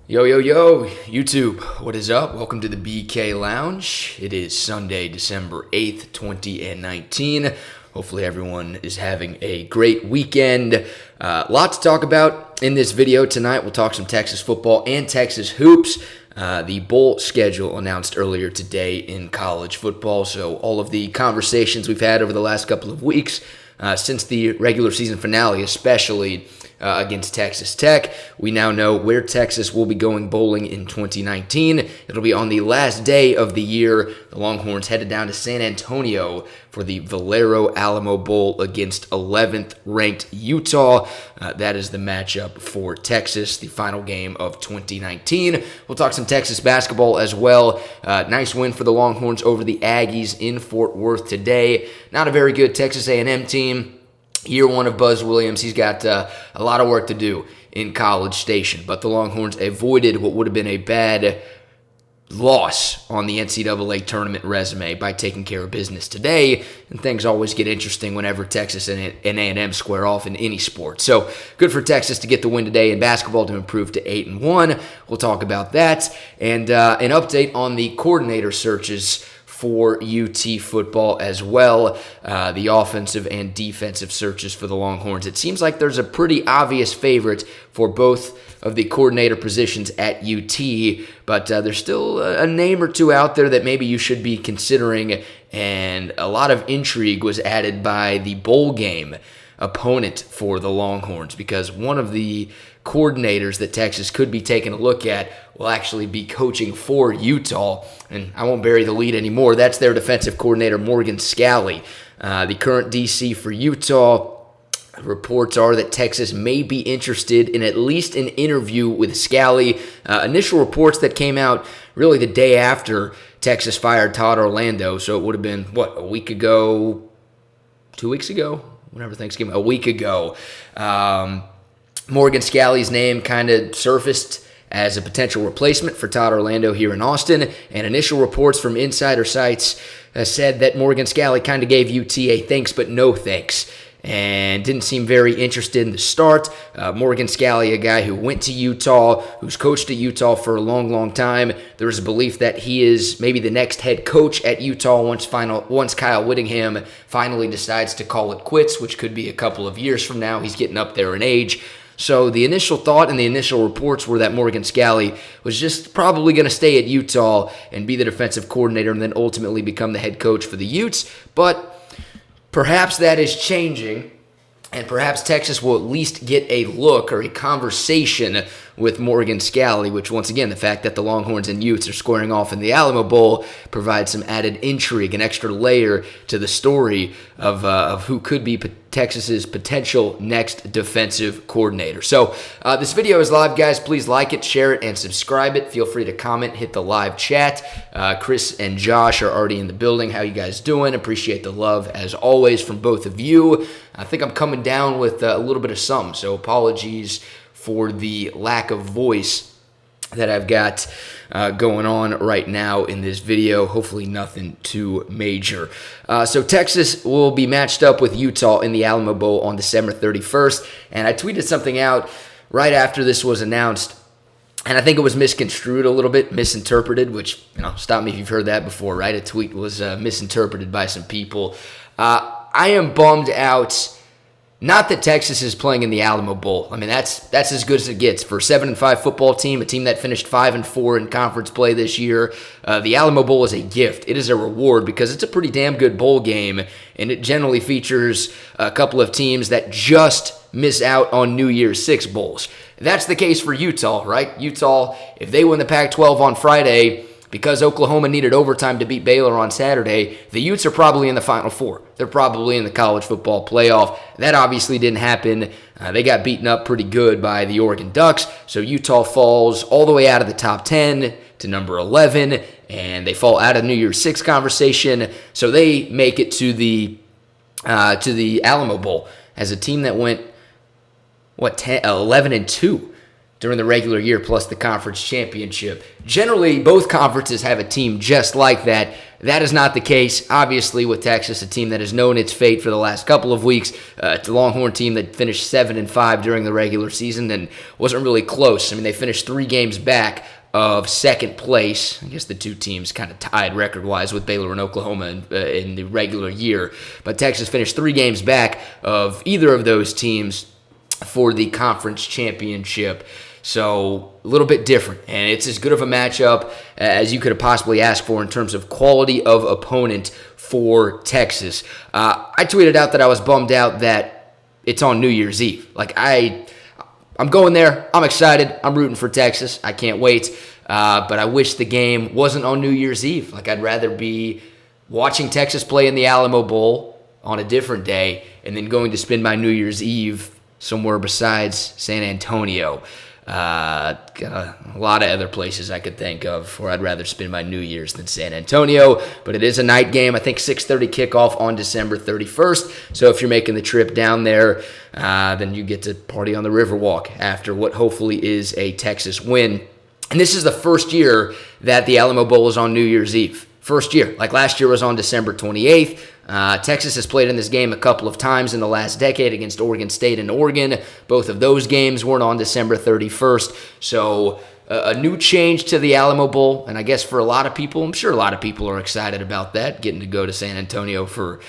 Yo, yo, yo, YouTube, what is up? Welcome to the BK Lounge. It is Sunday, December 8th, 2019. Hopefully everyone is having a great weekend. Lot to talk about in this video tonight. We'll talk some Texas football and Texas hoops. The bowl schedule announced earlier today in college football. So all of the conversations we've had over the last couple of weeks since the regular season finale, especially against Texas Tech. We now know where Texas will be going bowling in 2019. It'll be on the last day of the year. The Longhorns headed down to San Antonio for the Valero Alamo Bowl against 11th ranked Utah. That is the matchup for Texas, the final game of 2019. We'll talk some Texas basketball as well. Nice win for the Longhorns over the Aggies in Fort Worth today. Not a very good Texas A&M team. Year one of Buzz Williams, he's got a lot of work to do in College Station. But the Longhorns avoided what would have been a bad loss on the NCAA tournament resume by taking care of business today. And things always get interesting whenever Texas and A&M square off in any sport. So good for Texas to get the win today in basketball to improve to 8-1. We'll talk about that. And an update on the coordinator searches for UT football as well, the offensive and defensive searches for the Longhorns. It seems like there's a pretty obvious favorite for both of the coordinator positions at UT, but there's still a name or two out there that maybe you should be considering, and a lot of intrigue was added by the bowl game opponent for the Longhorns, because one of the coordinators that Texas could be taking a look at will actually be coaching for Utah. And I won't bury the lead anymore. That's their defensive coordinator, Morgan Scalley, the current DC for Utah. Reports are that Texas may be interested in at least an interview with Scalley. Initial reports that came out really the day after Texas fired Todd Orlando. So it would have been, a week ago, 2 weeks ago? Whenever Thanksgiving, a week ago. Morgan Scalley's name kind of surfaced as a potential replacement for Todd Orlando here in Austin, and initial reports from insider sites said that Morgan Scalley kind of gave UT a thanks but no thanks, and didn't seem very interested in the start. Morgan Scalley, a guy who went to Utah, who's coached at Utah for a long, long time. There is a belief that he is maybe the next head coach at Utah once Kyle Whittingham finally decides to call it quits, which could be a couple of years from now. He's getting up there in age. So the initial thought and the initial reports were that Morgan Scalley was just probably going to stay at Utah and be the defensive coordinator and then ultimately become the head coach for the Utes. But perhaps that is changing, and perhaps Texas will at least get a look or a conversation with Morgan Scalley, which, once again, the fact that the Longhorns and Utes are squaring off in the Alamo Bowl provides some added intrigue, an extra layer to the story of who could be Texas's potential next defensive coordinator. So this video is live, guys. Please like it, share it, and subscribe it. Feel free to comment, hit the live chat. Chris and Josh are already in the building. How you guys doing? Appreciate the love, as always, from both of you. I think I'm coming down with a little bit of something, so apologies for the lack of voice that I've got going on right now in this video. Hopefully nothing too major. So Texas will be matched up with Utah in the Alamo Bowl on December 31st. And I tweeted something out right after this was announced, and I think it was misconstrued a little bit, misinterpreted, which, stop me if you've heard that before, right? A tweet was misinterpreted by some people. I am bummed out. Not that Texas is playing in the Alamo Bowl. I mean, that's as good as it gets for a 7-5 football team, a team that finished 5-4 in conference play this year. The Alamo Bowl is a gift. It is a reward because it's a pretty damn good bowl game, and it generally features a couple of teams that just miss out on New Year's Six bowls. That's the case for Utah, right? Utah, if they win the Pac-12 on Friday, because Oklahoma needed overtime to beat Baylor on Saturday, the Utes are probably in the Final Four. They're probably in the college football playoff. That obviously didn't happen. They got beaten up pretty good by the Oregon Ducks, so Utah falls all the way out of the top 10 to number 11, and they fall out of the New Year's Six conversation, so they make it to the Alamo Bowl as a team that went 11-2 during the regular year plus the conference championship. Generally, both conferences have a team just like that. That is not the case, obviously, with Texas, a team that has known its fate for the last couple of weeks. It's a Longhorn team that finished 7-5 during the regular season and wasn't really close. I mean, they finished 3 games back of second place. I guess the two teams kind of tied record-wise with Baylor and Oklahoma in the regular year. But Texas finished 3 games back of either of those teams for the conference championship. So a little bit different, and it's as good of a matchup as you could have possibly asked for in terms of quality of opponent for Texas. I tweeted out that I was bummed out that it's on New Year's Eve. Like, I'm going there. I'm excited. I'm rooting for Texas. I can't wait. But I wish the game wasn't on New Year's Eve. Like, I'd rather be watching Texas play in the Alamo Bowl on a different day and then going to spend my New Year's Eve somewhere besides San Antonio. Got a lot of other places I could think of where I'd rather spend my New Year's than San Antonio, but it is a night game. I think 6:30 kickoff on December 31st. So if you're making the trip down there, then you get to party on the Riverwalk after what hopefully is a Texas win. And this is the first year that the Alamo Bowl is on New Year's Eve. First year. Like last year was on December 28th. Texas has played in this game a couple of times in the last decade against Oregon State and Oregon. Both of those games weren't on December 31st. So a new change to the Alamo Bowl. And I guess for a lot of people, I'm sure a lot of people are excited about that, getting to go to San Antonio for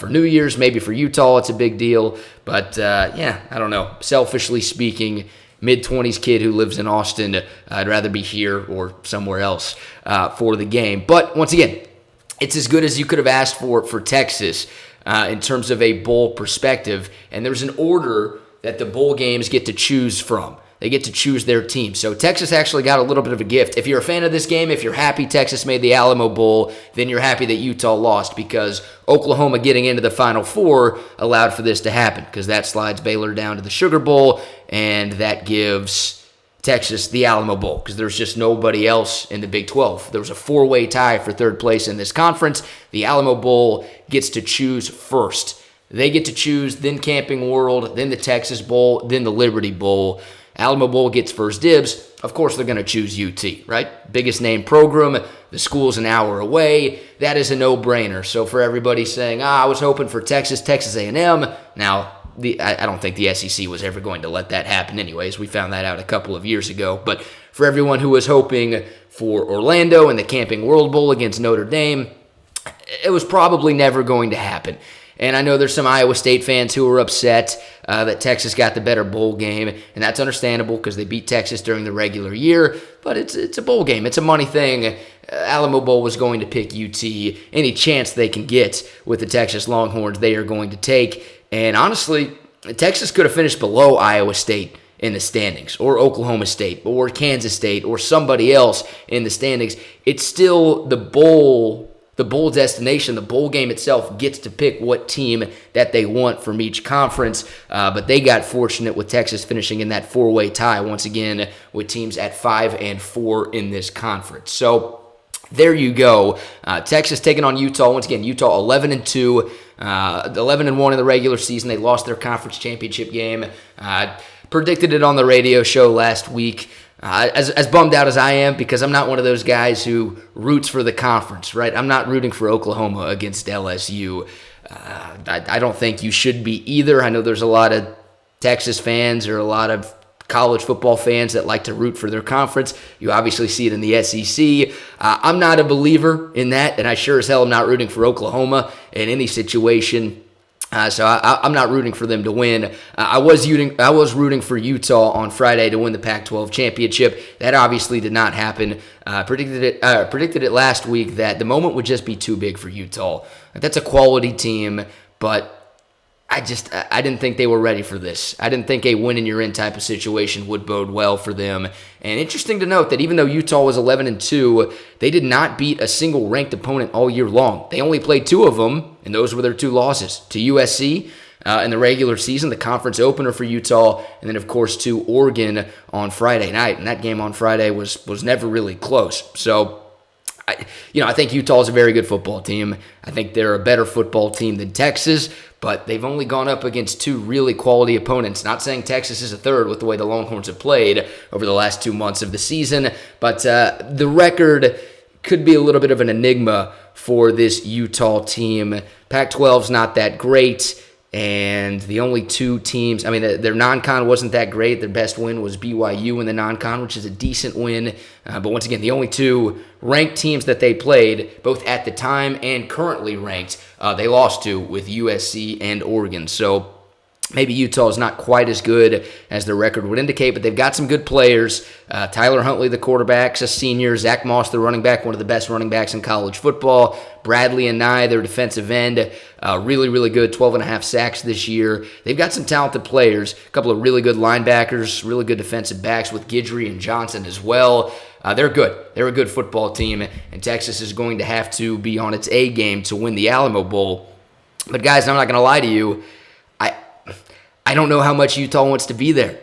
New Year's. Maybe for Utah it's a big deal. But I don't know. Selfishly speaking, mid-20s kid who lives in Austin, I'd rather be here or somewhere else for the game. But once again, it's as good as you could have asked for Texas in terms of a bowl perspective. And there's an order that the bowl games get to choose from. They get to choose their team. So Texas actually got a little bit of a gift. If you're a fan of this game, if you're happy Texas made the Alamo Bowl, then you're happy that Utah lost because Oklahoma getting into the Final Four allowed for this to happen because that slides Baylor down to the Sugar Bowl, and that gives Texas the Alamo Bowl because there's just nobody else in the Big 12. There was a 4-way tie for third place in this conference. The Alamo Bowl gets to choose first. They get to choose, then Camping World, then the Texas Bowl, then the Liberty Bowl. Alamo Bowl gets first dibs. Of course, they're going to choose UT, right? Biggest name program. The school's an hour away. That is a no-brainer. So for everybody saying, I was hoping for Texas A&M. Now, I don't think the SEC was ever going to let that happen anyways. We found that out a couple of years ago. But for everyone who was hoping for Orlando and the Camping World Bowl against Notre Dame, it was probably never going to happen. And I know there's some Iowa State fans who are upset that Texas got the better bowl game, and that's understandable because they beat Texas during the regular year, but it's a bowl game. It's a money thing. Alamo Bowl was going to pick UT. Any chance they can get with the Texas Longhorns, they are going to take. And honestly, Texas could have finished below Iowa State in the standings, or Oklahoma State, or Kansas State, or somebody else in the standings. It's still the bowl destination. The bowl game itself gets to pick what team that they want from each conference, but they got fortunate with Texas finishing in that 4-way tie once again with teams at 5-4 in this conference. So there you go. Texas taking on Utah. Once again, Utah 11-2, 11-1 in the regular season. They lost their conference championship game. Predicted it on the radio show last week. As bummed out as I am, because I'm not one of those guys who roots for the conference, right? I'm not rooting for Oklahoma against LSU. I don't think you should be either. I know there's a lot of Texas fans or a lot of college football fans that like to root for their conference. You obviously see it in the SEC. I'm not a believer in that, and I sure as hell am not rooting for Oklahoma in any situation. So I'm not rooting for them to win. I was rooting for Utah on Friday to win the Pac-12 championship. That obviously did not happen. Predicted it last week that the moment would just be too big for Utah. That's a quality team, but I didn't think they were ready for this. I didn't think a win-and-you're-in type of situation would bode well for them. And interesting to note that even though Utah was 11-2, they did not beat a single ranked opponent all year long. They only played 2 of them, and those were their 2 losses. To USC in the regular season, the conference opener for Utah, and then, of course, to Oregon on Friday night. And that game on Friday was never really close. So I think Utah is a very good football team. I think they're a better football team than Texas, but they've only gone up against two really quality opponents. Not saying Texas is a third with the way the Longhorns have played over the last 2 months of the season, but the record could be a little bit of an enigma for this Utah team. Pac-12's not that great. And the only two teams, their non-con wasn't that great. Their best win was BYU in the non-con, which is a decent win. But once again, the only two ranked teams that they played, both at the time and currently ranked, they lost to with USC and Oregon. So maybe Utah is not quite as good as their record would indicate, but they've got some good players. Tyler Huntley, the quarterback's a senior. Zach Moss, the running back, one of the best running backs in college football. Bradley and Nye, their defensive end, really, really good, 12.5 sacks this year. They've got some talented players, a couple of really good linebackers, really good defensive backs with Guidry and Johnson as well. They're good. They're a good football team, and Texas is going to have to be on its A game to win the Alamo Bowl. But guys, I'm not going to lie to you. I don't know how much Utah wants to be there.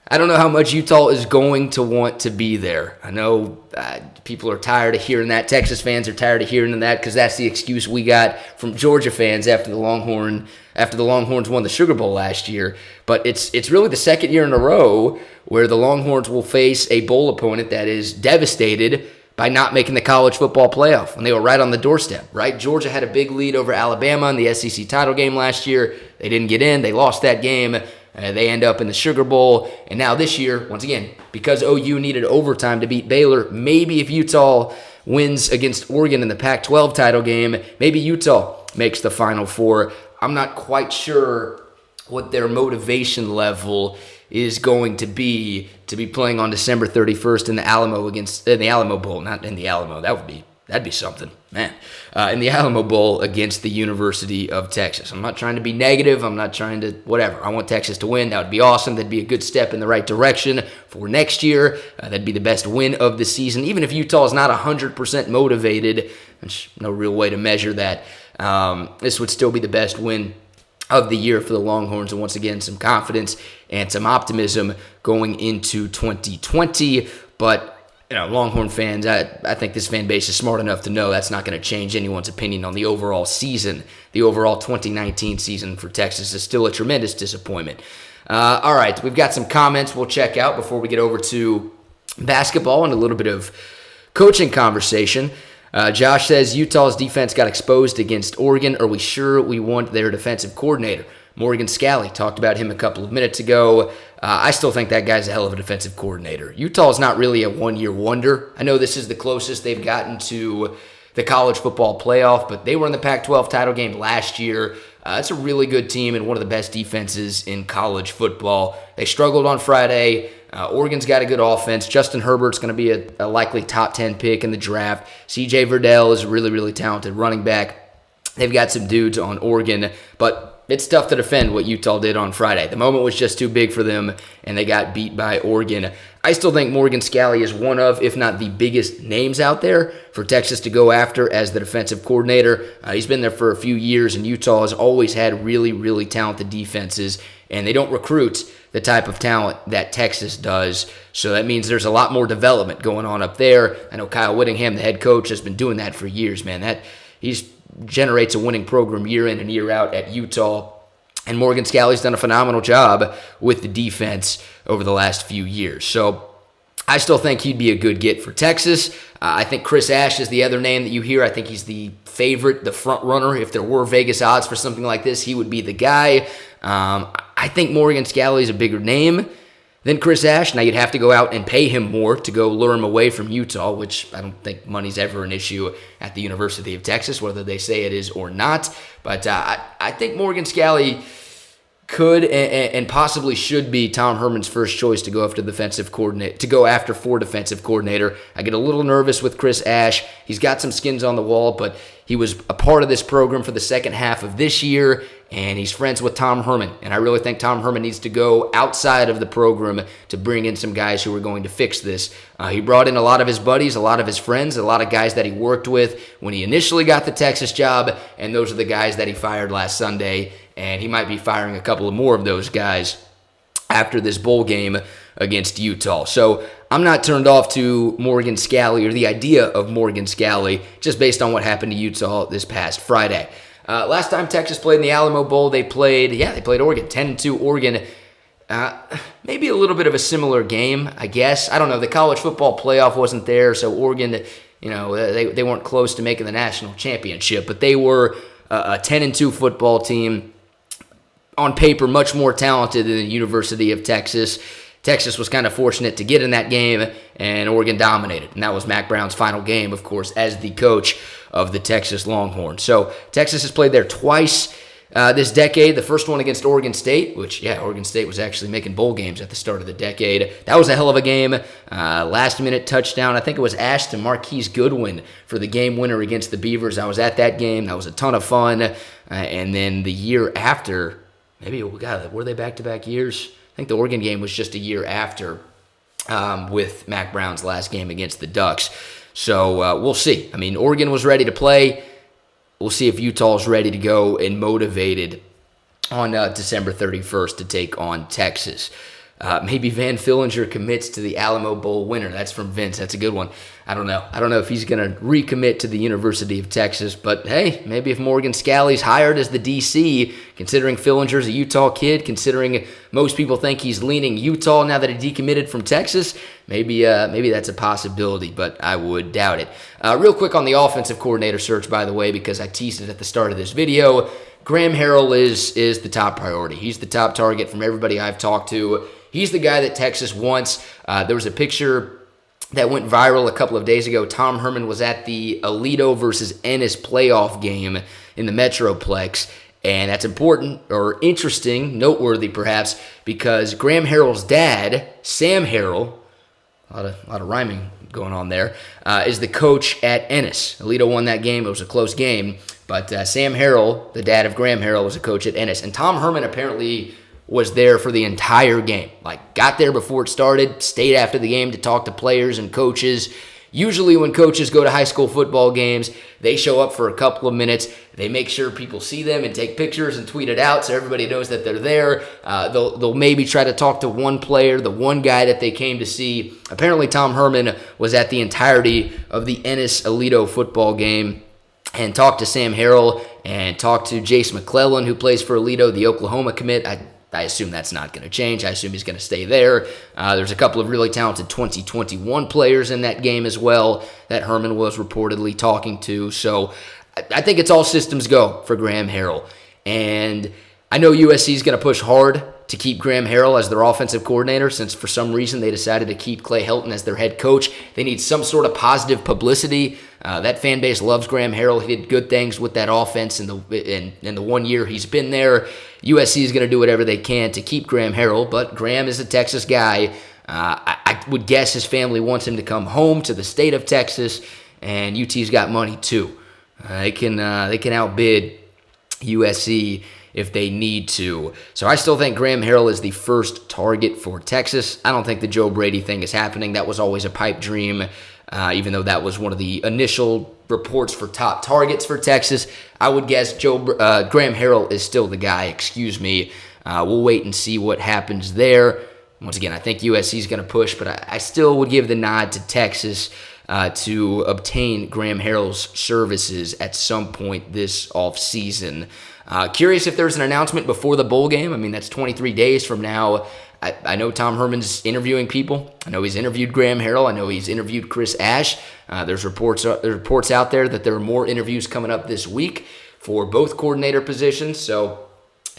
I don't know how much Utah is going to want to be there. I know people are tired of hearing that. Texas fans are tired of hearing that because that's the excuse we got from Georgia fans after the Longhorns won the Sugar Bowl last year. But it's really the second year in a row where the Longhorns will face a bowl opponent that is devastated by not making the college football playoff when they were right on the doorstep, right? Georgia had a big lead over Alabama in the SEC title game last year. They didn't get in. They lost that game. They end up in the Sugar Bowl. And now this year, once again, because OU needed overtime to beat Baylor, maybe if Utah wins against Oregon in the Pac-12 title game, maybe Utah makes the Final Four. I'm not quite sure what their motivation level is going to be playing on December 31st in the Alamo Bowl, not in the Alamo. That'd be something, man. In the Alamo Bowl against the University of Texas. I'm not trying to be negative. I'm not trying to whatever. I want Texas to win. That would be awesome. That'd be a good step in the right direction for next year. That'd be the best win of the season. Even if Utah is not 100% motivated, there's no real way to measure that. This would still be the best win of the year for the Longhorns, and once again, some confidence and some optimism going into 2020. But Longhorn fans, I think this fan base is smart enough to know that's not going to change anyone's opinion on the overall season. The overall 2019 season for Texas is still a tremendous disappointment. All right, we've got some comments we'll check out before we get over to basketball and a little bit of coaching conversation. Josh says, Utah's defense got exposed against Oregon. Are we sure we want their defensive coordinator? Morgan Scalley, talked about him a couple of minutes ago. I still think that guy's a hell of a defensive coordinator. Utah's not really a one-year wonder. I know this is the closest they've gotten to the college football playoff, but they were in the Pac-12 title game last year. It's a really good team and one of the best defenses in college football. They struggled on Friday. Oregon's got a good offense. Justin Herbert's going to be a likely top 10 pick in the draft. CJ Verdell is a really, really talented running back. They've got some dudes on Oregon, but it's tough to defend what Utah did on Friday. The moment was just too big for them, and they got beat by Oregon. I still think Morgan Scalley is one of, if not the biggest names out there for Texas to go after as the defensive coordinator. He's been there for a few years, and Utah has always had really, really talented defenses, and they don't recruit the type of talent that Texas does. So that means there's a lot more development going on up there. I know Kyle Whittingham, the head coach, has been doing that for years, man. He's generates a winning program year in and year out at Utah. And Morgan Scalley's done a phenomenal job with the defense over the last few years. So I still think he'd be a good get for Texas. I think Chris Ash is the other name that you hear. I think he's the favorite, the front runner. If there were Vegas odds for something like this, he would be the guy. I think Morgan Scalley is a bigger name than Chris Ash. Now, you'd have to go out and pay him more to go lure him away from Utah, which I don't think money's ever an issue at the University of Texas, whether they say it is or not. But I think Morgan Scalley could and possibly should be Tom Herman's first choice to go after for defensive coordinator. I get a little nervous with Chris Ash. He's got some skins on the wall, but he was a part of this program for the second half of this year, and he's friends with Tom Herman. And I really think Tom Herman needs to go outside of the program to bring in some guys who are going to fix this. He brought in a lot of his buddies, a lot of his friends, a lot of guys that he worked with when he initially got the Texas job, and those are the guys that he fired last Sunday. And he might be firing a couple of more of those guys after this bowl game against Utah. So I'm not turned off to Morgan Scalley or the idea of Morgan Scalley just based on what happened to Utah this past Friday. Last time Texas played in the Alamo Bowl, they played Oregon, 10-2 Oregon. Maybe a little bit of a similar game, I guess. I don't know. The college football playoff wasn't there, so Oregon, they weren't close to making the national championship, but they were a 10-2 football team. On paper, much more talented than the University of Texas. Texas was kind of fortunate to get in that game, and Oregon dominated. And that was Mack Brown's final game, of course, as the coach of the Texas Longhorns. So Texas has played there twice this decade. The first one against Oregon State, which, Oregon State was actually making bowl games at the start of the decade. That was a hell of a game. Last-minute touchdown. I think it was Ash to Marquise Goodwin for the game winner against the Beavers. I was at that game. That was a ton of fun. And then the year after, were they back-to-back years? I think the Oregon game was just a year after with Mack Brown's last game against the Ducks. So we'll see. I mean, Oregon was ready to play. We'll see if Utah's ready to go and motivated on December 31st to take on Texas. Maybe Van Fillinger commits to the Alamo Bowl winner. That's from Vince. That's a good one. I don't know. I don't know if he's going to recommit to the University of Texas, but hey, maybe if Morgan Scalley's hired as the DC, considering Fillinger's a Utah kid, considering most people think he's leaning Utah now that he decommitted from Texas, maybe that's a possibility, but I would doubt it. Real quick on the offensive coordinator search, by the way, because I teased it at the start of this video, Graham Harrell is the top priority. He's the top target from everybody I've talked to. He's the guy that Texas wants. There was a picture that went viral a couple of days ago. Tom Herman was at the Aledo versus Ennis playoff game in the Metroplex. And that's important or interesting, noteworthy perhaps, because Graham Harrell's dad, Sam Harrell, a lot of rhyming going on there, is the coach at Ennis. Aledo won that game. It was a close game. But Sam Harrell, the dad of Graham Harrell, was a coach at Ennis. And Tom Herman apparently was there for the entire game. Got there before it started, stayed after the game to talk to players and coaches. Usually when coaches go to high school football games, they show up for a couple of minutes. They make sure people see them and take pictures and tweet it out so everybody knows that they're there. They'll maybe try to talk to one player, the one guy that they came to see. Apparently Tom Herman was at the entirety of the Ennis-Aledo football game and talked to Sam Harrell and talked to Jace McClellan, who plays for Aledo, the Oklahoma commit. I assume that's not going to change. I assume he's going to stay there. There's a couple of really talented 2021 players in that game as well that Herman was reportedly talking to. So I think it's all systems go for Graham Harrell. And I know USC is going to push hard to keep Graham Harrell as their offensive coordinator since for some reason they decided to keep Clay Helton as their head coach. They need some sort of positive publicity. That fan base loves Graham Harrell. He did good things with that offense in the 1 year he's been there. USC is going to do whatever they can to keep Graham Harrell, but Graham is a Texas guy. I would guess his family wants him to come home to the state of Texas, and UT's got money too. They can outbid USC if they need to. So I still think Graham Harrell is the first target for Texas. I don't think the Joe Brady thing is happening. That was always a pipe dream, even though that was one of the initial reports for top targets for Texas. I would guess Graham Harrell is still the guy, We'll wait and see what happens there. Once again, I think USC is going to push, but I still would give the nod to Texas to obtain Graham Harrell's services at some point this offseason. Curious if there's an announcement before the bowl game. I mean, that's 23 days from now. I know Tom Herman's interviewing people. I know he's interviewed Graham Harrell. I know he's interviewed Chris Ash. There's reports out there that there are more interviews coming up this week for both coordinator positions. So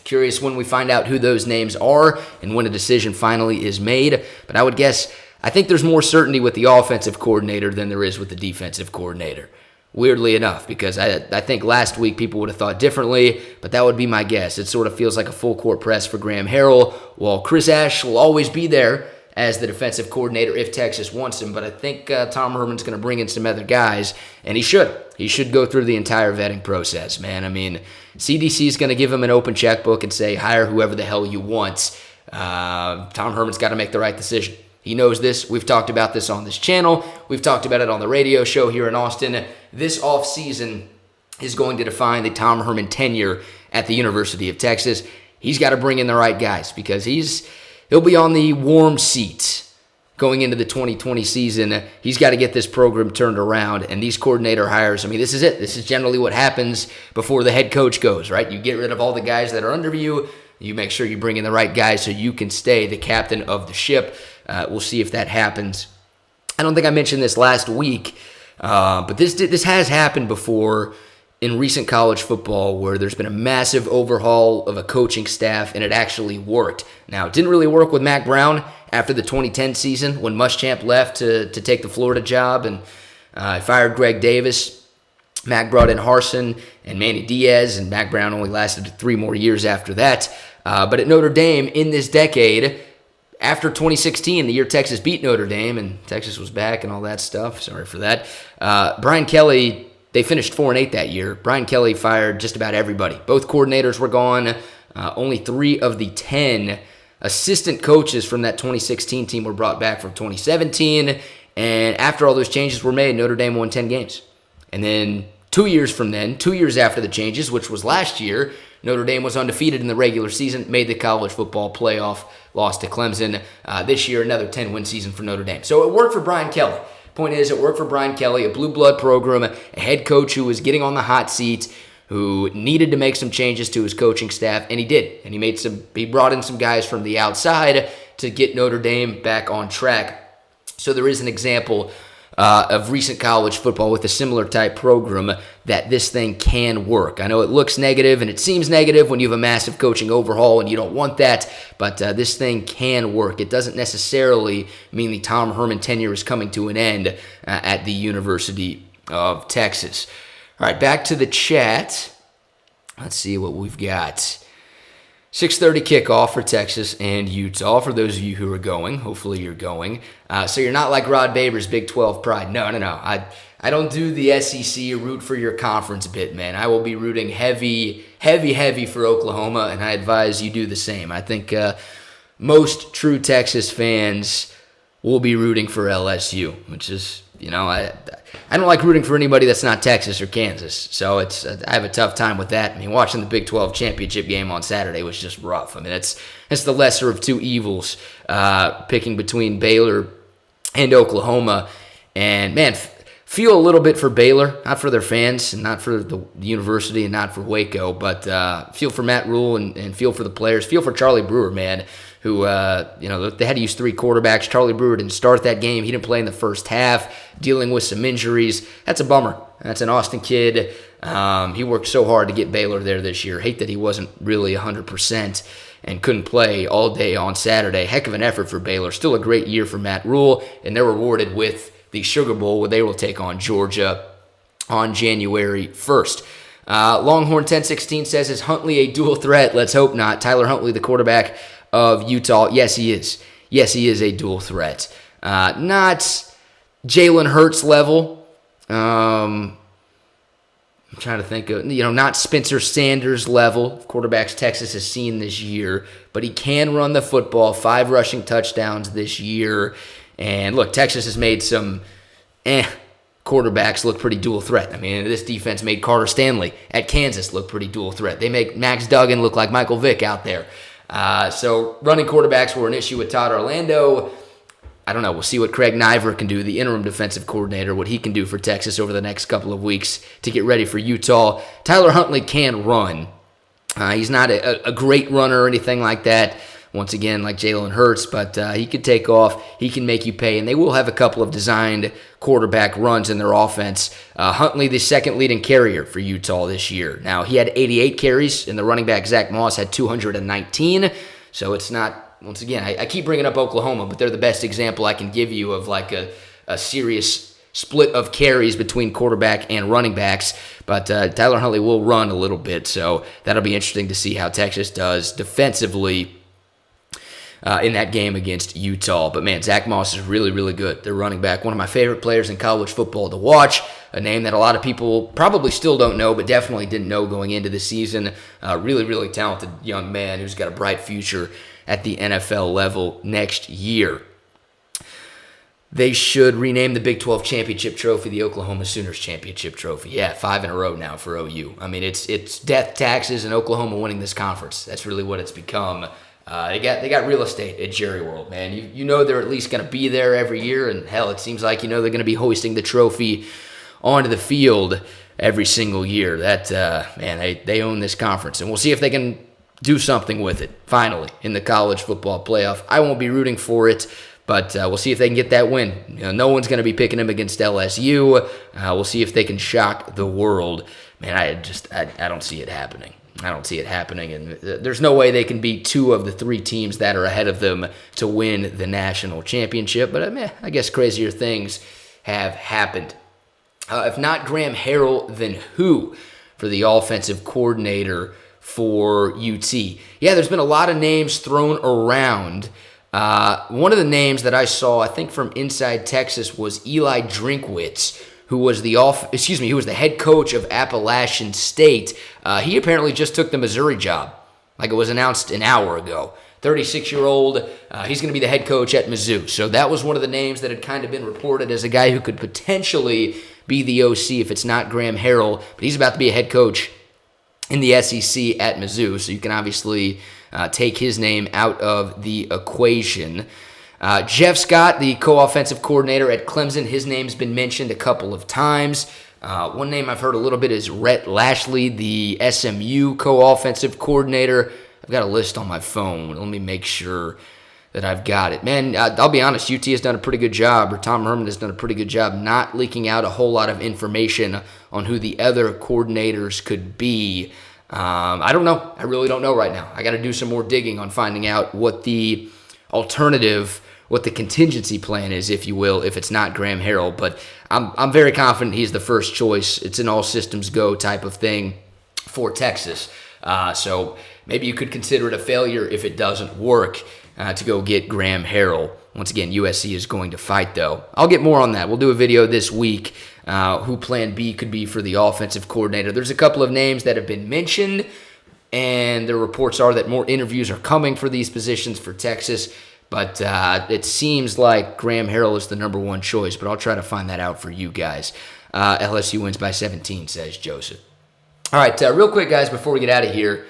curious when we find out who those names are and when a decision finally is made. But I think there's more certainty with the offensive coordinator than there is with the defensive coordinator. Weirdly enough, because I think last week people would have thought differently, but that would be my guess. It sort of feels like a full court press for Graham Harrell, while Chris Ash will always be there as the defensive coordinator if Texas wants him, but I think Tom Herman's going to bring in some other guys, and he should. He should go through the entire vetting process, man. I mean, CDC is going to give him an open checkbook and say, hire whoever the hell you want. Tom Herman's got to make the right decision. He knows this. We've talked about this on this channel. We've talked about it on the radio show here in Austin. This offseason is going to define the Tom Herman tenure at the University of Texas. He's got to bring in the right guys because he's he'll be on the warm seat going into the 2020 season. He's got to get this program turned around, and these coordinator hires, I mean, this is it. This is generally what happens before the head coach goes, right? You get rid of all the guys that are under you. You make sure you bring in the right guys so you can stay the captain of the ship. We'll see if that happens. I don't think I mentioned this last week, but this has happened before in recent college football where there's been a massive overhaul of a coaching staff, and it actually worked. Now, it didn't really work with Mack Brown after the 2010 season when Muschamp left to take the Florida job, and fired Greg Davis. Mack brought in Harsin and Manny Diaz, and Mack Brown only lasted 3 more years after that. But at Notre Dame in this decade, after 2016, the year Texas beat Notre Dame, and Texas was back and all that stuff, sorry for that, Brian Kelly, they finished 4-8 that year. Brian Kelly fired just about everybody. Both coordinators were gone. Only 3 of the 10 assistant coaches from that 2016 team were brought back from 2017. And after all those changes were made, Notre Dame won 10 games. And then 2 years from then, 2 years after the changes, which was last year, Notre Dame was undefeated in the regular season, made the college football playoff, lost to Clemson. This year, another 10-win season for Notre Dame. So it worked for Brian Kelly. Point is, it worked for Brian Kelly, a blue blood program, a head coach who was getting on the hot seat, who needed to make some changes to his coaching staff, and he did. And he brought in some guys from the outside to get Notre Dame back on track. So there is an example of recent college football with a similar type program that this thing can work. I know it looks negative and it seems negative when you have a massive coaching overhaul and you don't want that, but this thing can work. It doesn't necessarily mean the Tom Herman tenure is coming to an end at the University of Texas. All right, back to the chat. Let's see what we've got. 6:30 kickoff for Texas and Utah, for those of you who are going. Hopefully you're going. So you're not like Rod Babers' Big 12 pride. No. I don't do the SEC root for your conference bit, man. I will be rooting heavy for Oklahoma, and I advise you do the same. I think most true Texas fans will be rooting for LSU, which is, I don't like rooting for anybody that's not Texas or Kansas, so I have a tough time with that. I mean, watching the Big 12 championship game on Saturday was just rough. I mean, it's the lesser of two evils, picking between Baylor and Oklahoma. And, man, feel a little bit for Baylor, not for their fans, and not for the university, and not for Waco, but feel for Matt Rule and feel for the players. Feel for Charlie Brewer, man, who, they had to use 3 quarterbacks. Charlie Brewer didn't start that game. He didn't play in the first half, dealing with some injuries. That's a bummer. That's an Austin kid. He worked so hard to get Baylor there this year. Hate that he wasn't really 100% and couldn't play all day on Saturday. Heck of an effort for Baylor. Still a great year for Matt Rule, and they're rewarded with the Sugar Bowl, where they will take on Georgia on January 1st. Longhorn 1016 says, is Huntley a dual threat? Let's hope not. Tyler Huntley, the quarterback of Utah. Yes, he is. Yes, he is a dual threat. Not Jalen Hurts level. I'm trying to think of, not Spencer Sanders level of quarterbacks Texas has seen this year, but he can run the football, 5 rushing touchdowns this year. And look, Texas has made some quarterbacks look pretty dual threat. I mean, this defense made Carter Stanley at Kansas look pretty dual threat. They make Max Duggan look like Michael Vick out there. So running quarterbacks were an issue with Todd Orlando. I don't know. We'll see what Craig Niver can do, the interim defensive coordinator, what he can do for Texas over the next couple of weeks to get ready for Utah. Tyler Huntley can run. He's not a great runner or anything like that, once again, like Jalen Hurts, but he can take off. He can make you pay, and they will have a couple of designed quarterback runs in their offense. Huntley, the second leading carrier for Utah this year. Now, he had 88 carries, and the running back Zach Moss had 219, so it's not, once again, I keep bringing up Oklahoma, but they're the best example I can give you of like a serious split of carries between quarterback and running backs. But Tyler Huntley will run a little bit, so that'll be interesting to see how Texas does defensively in that game against Utah. But man, Zach Moss is really, really good. Their running back, one of my favorite players in college football to watch, a name that a lot of people probably still don't know, but definitely didn't know going into the season. Really, really talented young man who's got a bright future at the NFL level next year. They should rename the Big 12 Championship Trophy the Oklahoma Sooners Championship Trophy. Yeah, 5 in a row now for OU. I mean, it's death, taxes, and Oklahoma winning this conference. That's really what it's become. They got real estate at Jerry World, man. You know they're at least going to be there every year, and hell, it seems like they're going to be hoisting the trophy onto the field every single year. That man, they own this conference, and we'll see if they can do something with it finally in the college football playoff. I won't be rooting for it, but we'll see if they can get that win. No one's going to be picking them against LSU. We'll see if they can shock the world. Man, I don't see it happening. I don't see it happening, and there's no way they can beat 2 of the 3 teams that are ahead of them to win the national championship. But I guess crazier things have happened. If not Graham Harrell, then who for the offensive coordinator for UT? Yeah, there's been a lot of names thrown around. One of the names that I saw, I think from Inside Texas, was Eli Drinkwitz, who was the head coach of Appalachian State. He apparently just took the Missouri job, like it was announced an hour ago. 36-year-old, he's going to be the head coach at Mizzou. So that was one of the names that had kind of been reported as a guy who could potentially be the OC if it's not Graham Harrell. But he's about to be a head coach in the SEC at Mizzou, so you can obviously take his name out of the equation. Jeff Scott, the co-offensive coordinator at Clemson, his name's been mentioned a couple of times. One name I've heard a little bit is Rhett Lashley, the SMU co-offensive coordinator. I've got a list on my phone. Let me make sure that I've got it. Man, I'll be honest, UT has done a pretty good job, or Tom Herman has done a pretty good job not leaking out a whole lot of information on who the other coordinators could be. I don't know. I really don't know right now. I got to do some more digging on finding out what the alternative, what the contingency plan is, if you will, if it's not Graham Harrell. But I'm very confident he's the first choice. It's an all systems go type of thing for Texas. So maybe you could consider it a failure if it doesn't work to go get Graham Harrell. Once again, USC is going to fight, though. I'll get more on that. We'll do a video this week who Plan B could be for the offensive coordinator. There's a couple of names that have been mentioned, and the reports are that more interviews are coming for these positions for Texas. But it seems like Graham Harrell is the number one choice, but I'll try to find that out for you guys. LSU wins by 17, says Joseph. All right, real quick, guys, before we get out of here,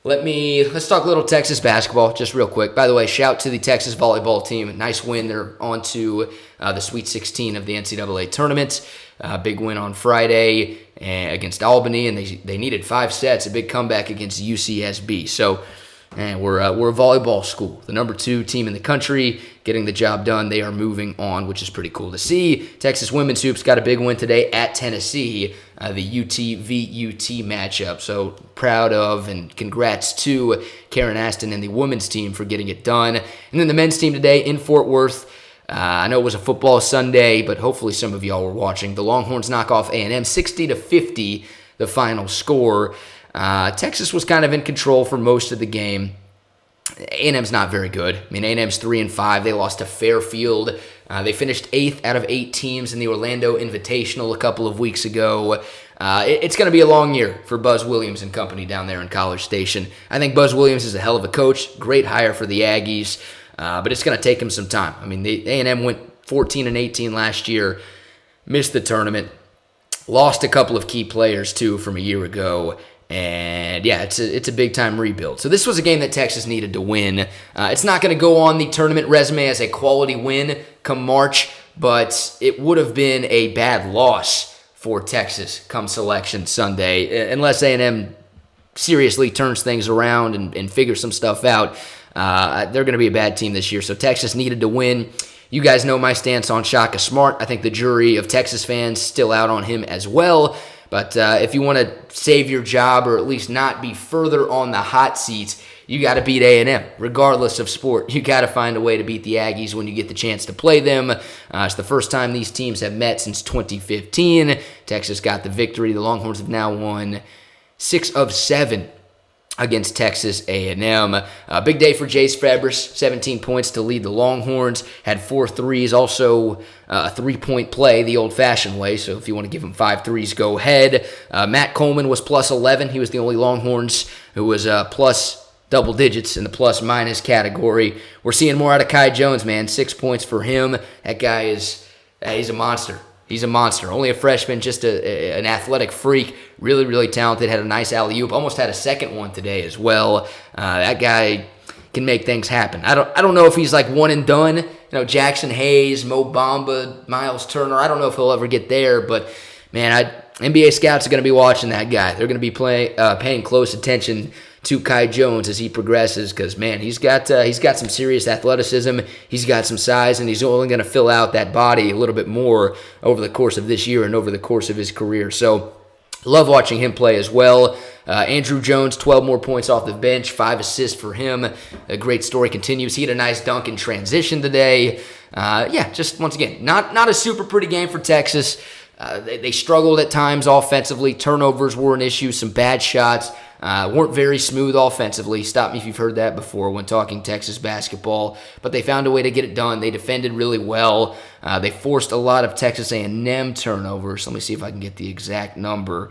let's talk a little Texas basketball, just real quick. By the way, shout to the Texas volleyball team. Nice win. They're on to the Sweet 16 of the NCAA tournament. Big win on Friday against Albany, and they needed 5 sets, a big comeback against UCSB. So, we're a volleyball school, the number 2 team in the country, getting the job done. They are moving on, which is pretty cool to see. Texas women's hoops got a big win today at Tennessee, the UT v UT matchup. So proud of and congrats to Karen Aston and the women's team for getting it done. And then the men's team today in Fort Worth. I know it was a football Sunday, but hopefully some of y'all were watching. The Longhorns knock off A&M 60-50, the final score. Texas was kind of in control for most of the game. A&M's not very good. I mean, A&M's 3-5. They lost to Fairfield. They finished 8th out of 8 teams in the Orlando Invitational a couple of weeks ago. It's going to be a long year for Buzz Williams and company down there in College Station. I think Buzz Williams is a hell of a coach. Great hire for the Aggies, but it's going to take him some time. I mean, A&M went 14-18 last year, missed the tournament, lost a couple of key players, too, from a year ago. And yeah, it's a big-time rebuild. So this was a game that Texas needed to win. It's not going to go on the tournament resume as a quality win come March, but it would have been a bad loss for Texas come Selection Sunday, unless A&M seriously turns things around and figures some stuff out. They're going to be a bad team this year, so Texas needed to win. You guys know my stance on Shaka Smart. I think the jury of Texas fans still out on him as well. But if you want to save your job or at least not be further on the hot seat, you got to beat A&M. Regardless of sport, you got to find a way to beat the Aggies when you get the chance to play them. It's the first time these teams have met since 2015. Texas got the victory. The Longhorns have now won 6 of 7 against Texas A&M. Big day for Jace Fabris, 17 points to lead the Longhorns, had 4 threes, also a three-point play the old-fashioned way, so if you want to give him 5 threes, go ahead. Matt Coleman was plus 11. He was the only Longhorns who was plus double digits in the plus-minus category. We're seeing more out of Kai Jones, man. 6 points for him. That guy he's a monster. He's a monster. Only a freshman, just an athletic freak. Really, really talented. Had a nice alley-oop. Almost had a second one today as well. That guy, can make things happen. I don't know if he's like one and done. You know, Jackson Hayes, Mo Bamba, Miles Turner. I don't know if he'll ever get there, but man, NBA scouts are going to be watching that guy. They're going to be paying close attention to Kai Jones as he progresses, because man, he's got some serious athleticism. He's got some size, and he's only going to fill out that body a little bit more over the course of this year and over the course of his career. So, love watching him play as well. Andrew Jones, 12 more points off the bench, 5 assists for him. A great story continues. He had a nice dunk in transition today. Just once again, not a super pretty game for Texas. They struggled at times offensively. Turnovers were an issue. Some bad shots. Weren't very smooth offensively. Stop me if you've heard that before when talking Texas basketball. But they found a way to get it done. They defended really well. They forced a lot of Texas A&M turnovers. Let me see if I can get the exact number.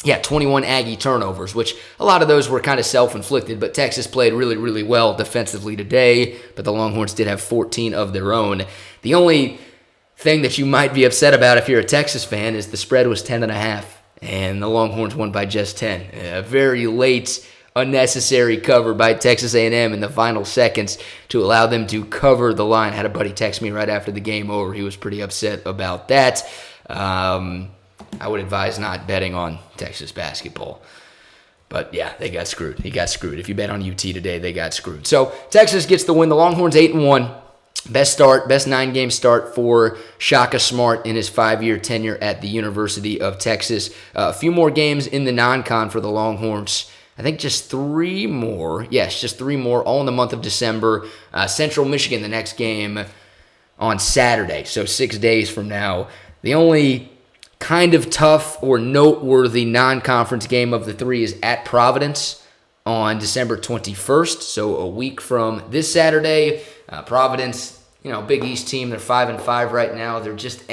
21 Aggie turnovers, which a lot of those were kind of self-inflicted, but Texas played really, really well defensively today, but the Longhorns did have 14 of their own. The only thing that you might be upset about if you're a Texas fan is the spread was 10.5, and the Longhorns won by just 10. A very late, unnecessary cover by Texas A&M in the final seconds to allow them to cover the line. I had a buddy text me right after the game over. He was pretty upset about that. I would advise not betting on Texas basketball. But yeah, they got screwed. He got screwed. If you bet on UT today, they got screwed. So Texas gets the win. The Longhorns 8-1. Best 9-game start for Shaka Smart in his 5-year tenure at the University of Texas. A few more games in the non-con for the Longhorns. I think just 3 more. Yes, just 3 more, all in the month of December. Central Michigan, the next game on Saturday, so 6 days from now. The only kind of tough or noteworthy non-conference game of the 3 is at Providence on December 21st, so a week from this Saturday. Providence, Big East team, they're 5-5 right now. They're just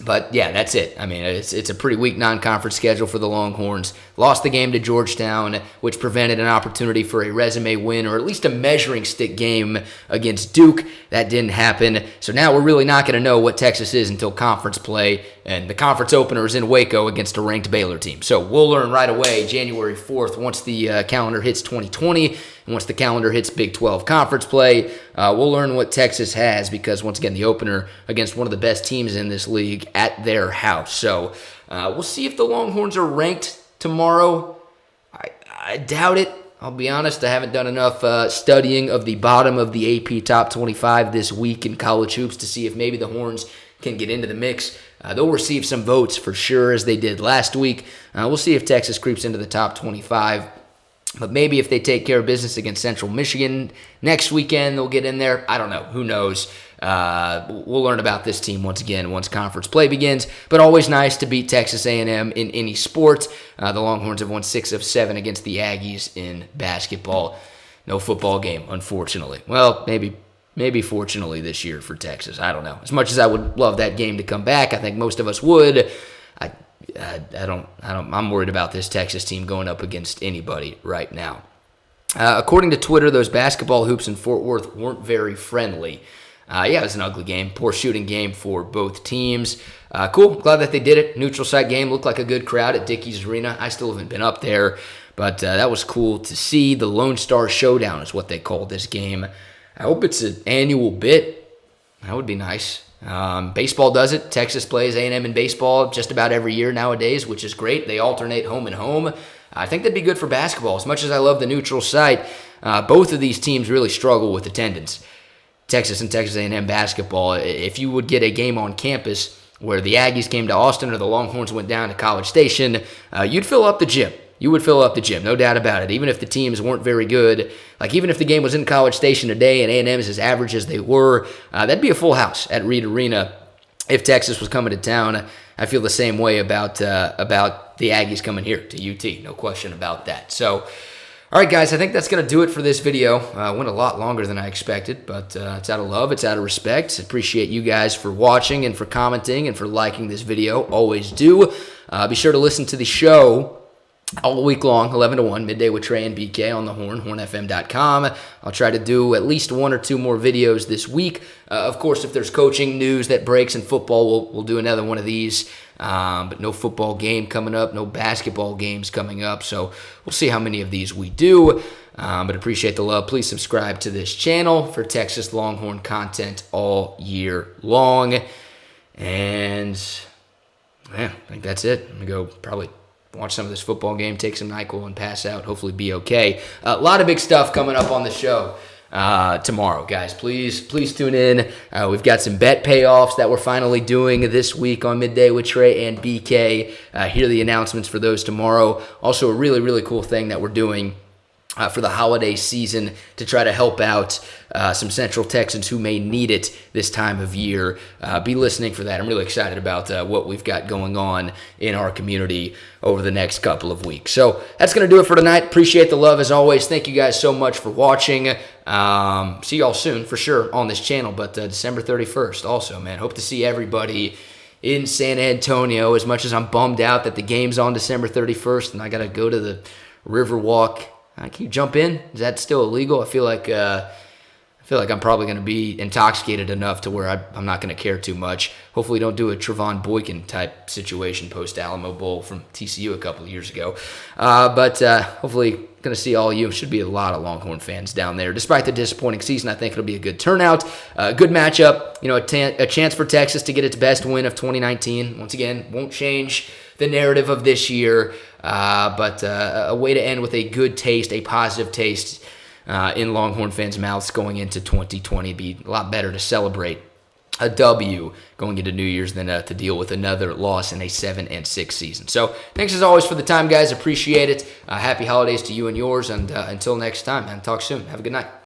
But yeah, that's it. I mean, it's a pretty weak non-conference schedule for the Longhorns. Lost the game to Georgetown, which prevented an opportunity for a resume win or at least a measuring stick game against Duke. That didn't happen. So now we're really not going to know what Texas is until conference play, and the conference opener is in Waco against a ranked Baylor team. So we'll learn right away January 4th once the calendar hits 2020. And once the calendar hits Big 12 conference play, we'll learn what Texas has, because, once again, the opener against one of the best teams in this league at their house. So we'll see if the Longhorns are ranked tomorrow. I doubt it. I'll be honest, I haven't done enough studying of the bottom of the AP Top 25 this week in college hoops to see if maybe the Horns can get into the mix. They'll receive some votes for sure, as they did last week. We'll see if Texas creeps into the top 25. But maybe if they take care of business against Central Michigan next weekend, they'll get in there. I don't know. Who knows? We'll learn about this team once again once conference play begins. But always nice to beat Texas A&M in any sport. The Longhorns have won 6 of 7 against the Aggies in basketball. No football game, unfortunately. Well, maybe fortunately this year for Texas. I don't know. As much as I would love that game to come back, I think most of us would. I'm worried about this Texas team going up against anybody right now. According to Twitter, those basketball hoops in Fort Worth weren't very friendly. It was an ugly game. Poor shooting game for both teams. Cool. Glad that they did it. Neutral site game. Looked like a good crowd at Dickies Arena. I still haven't been up there, but that was cool to see. The Lone Star Showdown is what they call this game. I hope it's an annual bit. That would be nice. Baseball does it. Texas plays A&M in baseball just about every year nowadays, which is great. They alternate home and home. I think that'd be good for basketball. As much as I love the neutral site, both of these teams really struggle with attendance. Texas and Texas A&M basketball, if you would get a game on campus where the Aggies came to Austin or the Longhorns went down to College Station, you'd fill up the gym. You would fill up the gym, no doubt about it. Even if the teams weren't very good, like even if the game was in College Station today and A&M is as average as they were, that'd be a full house at Reed Arena if Texas was coming to town. I feel the same way about the Aggies coming here to UT, no question about that. So, all right, guys, I think that's going to do it for this video. Went a lot longer than I expected, but it's out of love, it's out of respect. Appreciate you guys for watching and for commenting and for liking this video. Always do. Be sure to listen to the show all week long, 11 to 1, midday with Trey and BK on the Horn, hornfm.com. I'll try to do at least 1 or 2 more videos this week. Of course, if there's coaching news that breaks in football, we'll do another one of these. But no football game coming up, no basketball games coming up, so we'll see how many of these we do. But appreciate the love. Please subscribe to this channel for Texas Longhorn content all year long. And yeah, I think that's it. I'm going to go probably watch some of this football game, take some NyQuil and pass out, hopefully be okay. A lot of big stuff coming up on the show tomorrow, guys. Please tune in. We've got some bet payoffs that we're finally doing this week on Midday with Trey and BK. Hear the announcements for those tomorrow. Also, a really, really cool thing that we're doing for the holiday season to try to help out some Central Texans who may need it this time of year. Be listening for that. I'm really excited about what we've got going on in our community over the next couple of weeks. So that's going to do it for tonight. Appreciate the love as always. Thank you guys so much for watching. See y'all soon for sure on this channel, but December 31st also, man. Hope to see everybody in San Antonio, as much as I'm bummed out that the game's on December 31st and I got to go to the Riverwalk. Can you jump in? Is that still illegal? I feel like I'm probably going to be intoxicated enough to where I'm not going to care too much. Hopefully don't do a Trevon Boykin type situation post Alamo Bowl from TCU a couple of years ago. But hopefully going to see all you. Should be a lot of Longhorn fans down there. Despite the disappointing season, I think it'll be a good turnout. Good matchup. You know, a chance for Texas to get its best win of 2019. Once again, won't change the narrative of this year, but a way to end with a good taste, a positive taste in Longhorn fans' mouths going into 2020. Be a lot better to celebrate a W going into New Year's than to deal with another loss in a 7-6 season. So thanks as always for the time, guys. Appreciate it. Happy holidays to you and yours, and until next time, man. Talk soon. Have a good night.